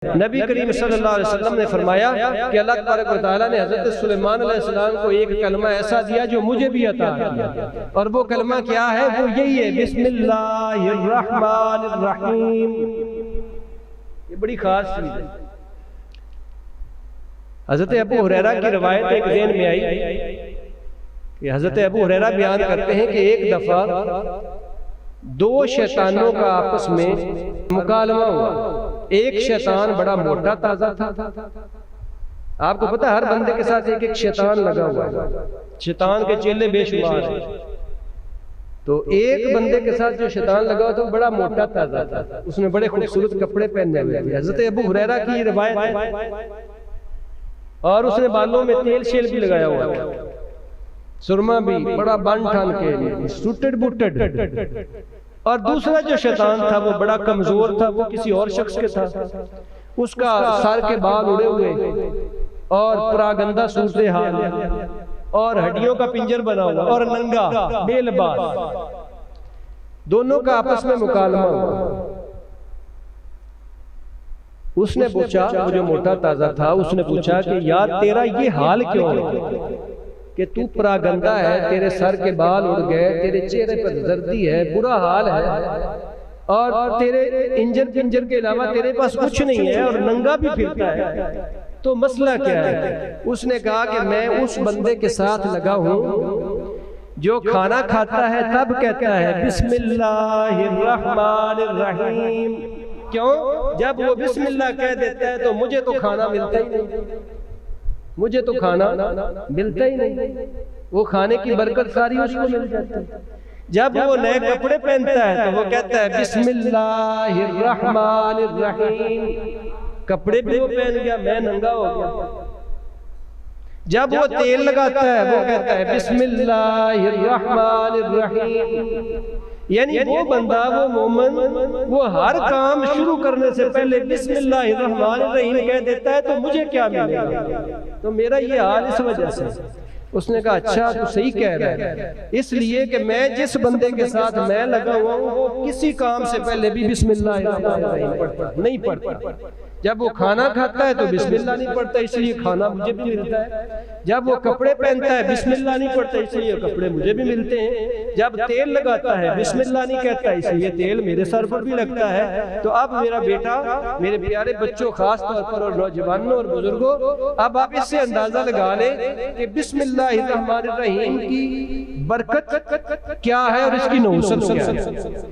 نبی کریم صلی اللہ علیہ وسلم نے فرمایا کہ اللہ تبارک و تعالیٰ نے حضرت سلیمان علیہ السلام کو ایک کلمہ ایسا دیا جو مجھے بھی عطا کیا، اور وہ کلمہ کیا ہے؟ وہ یہی ہے، بسم اللہ الرحمن الرحیم۔ یہ بڑی خاص چیز ہے۔ حضرت ابو ہریرہ کی روایت ایک ذہن میں آئی کہ حضرت ابو ہریرہ بیان کرتے ہیں کہ ایک دفعہ دو شیطانوں کا آپس میں مکالمہ ہوا۔ ایک شیطان بڑا موٹا تازہ تھا۔ آپ کو پتہ ہر بندے کے ساتھ ایک ایک شیطان لگا ہوا ہے، شیطان کے چیلے بے شمار ہیں۔ تو ایک بندے کے ساتھ جو شیطان لگا ہوا تھا وہ بڑا موٹا تازہ تھا، اس نے بڑے خوبصورت کپڑے پہنے ہوئے تھے۔ حضرت ابو ہریرہ کی یہ روایت ہے، اور اس نے بالوں میں تیل شیل بھی لگایا ہوا تھا، سرما بھی، بڑا بن ٹھان کے سوٹڈ بوٹڈ۔ اور دوسرا جو شیطان تھا وہ بڑا کمزور تھا، وہ کسی اور شخص کے تھا، اس کا سر کے بال اڑے ہوئے اور پراگندہ صورتحال اور ہڈیوں کا پنجر بنا ہوا اور ننگا بے لباس۔ دونوں کا آپس میں مکالمہ ہوا۔ اس نے پوچھا، وہ جو موٹا تازہ تھا، اس نے پوچھا کہ یار تیرا یہ حال کیوں ہے کہ تو پراگندہ ہے، تیرے سر کے بال اڑ گئے، تیرے چہرے پر زردی ہے، برا حال ہے، اور تیرے انجر پنجر کے علاوہ تیرے پاس کچھ نہیں ہے اور ننگا بھی پھرتا ہے، تو مسئلہ کیا ہے؟ اس نے کہا کہ میں اس بندے کے ساتھ لگا ہوں جو کھانا کھاتا ہے تب کہتا ہے بسم اللہ الرحمن الرحیم۔ کیوں؟ جب وہ بسم اللہ کہہ دیتا ہے تو مجھے تو کھانا ملتا ہی نہیں، مجھے تو کھانا ملتا ہی نہیں، وہ کھانے کی برکت ساری اس کو مل جاتی ہے۔ جب وہ نئے کپڑے پہنتا ہے تو وہ کہتا ہے بسم اللہ الرحمن الرحیم، کپڑے بھی وہ پہن گیا، میں ننگا ہو گیا۔ جب وہ تیل لگاتا ہے وہ کہتا ہے بسم اللہ الرحمن الرحیم۔ یعنی وہ بندہ، وہ مومن، وہ ہر کام شروع کرنے سے پہلے بسم اللہ الرحمن الرحیم کہہ دیتا ہے تو مجھے کیا ملے گا؟ تو میرا یہ حال اس وجہ سے۔ اس نے کہا اچھا تو صحیح کہہ رہا ہے، اس لیے کہ میں جس بندے کے ساتھ میں لگا ہوا ہوں وہ کسی کام سے پہلے بھی بسم اللہ الرحمن الرحیم نہیں پڑھتا۔ جب وہ کھانا کھاتا ہے تو بسم اللہ نہیں پڑھتا، اس لیے کھانا مجھے بھی ملتا ہے۔ جب وہ کپڑے پہنتا ہے بسم اللہ نہیں پڑھتا، اس لیے کپڑے مجھے بھی ملتے ہیں۔ جب تیل لگاتا ہے بسم اللہ نہیں کہتا، اس لیے تیل میرے سر پر بھی لگتا ہے۔ تو اب میرا بیٹا، میرے پیارے بچوں خاص طور پر اور نوجوانوں اور بزرگوں، اب آپ اس سے اندازہ لگا لیں کہ بسم اللہ الرحمن الرحیم کی برکت کیا ہے اور اس کی نحوست کیا ہے۔